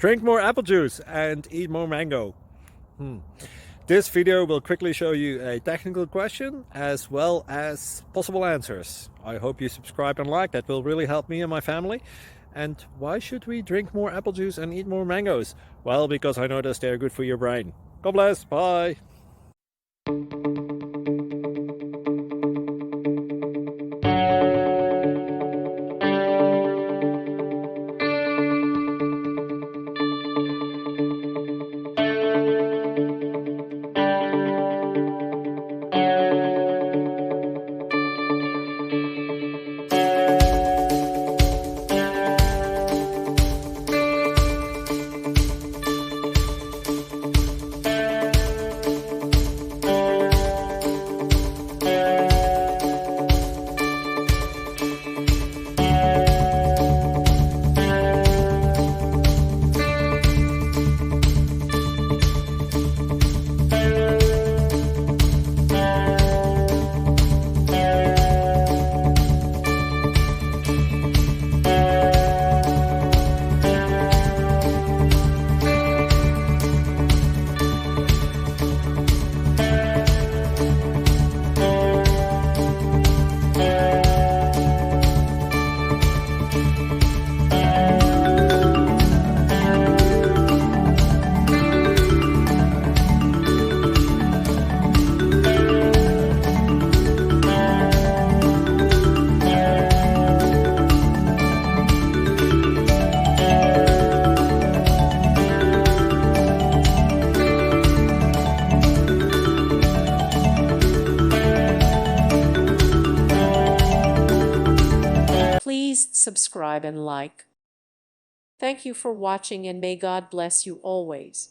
Drink more apple juice and eat more mango. This video will quickly show you a technical question as well as possible answers. I hope you subscribe and like, that will really help me and my family. And why should we drink more apple juice and eat more mangoes? Well, because I noticed they're good for your brain. God bless, bye! Please subscribe and like. Thank you for watching, and may God bless you always.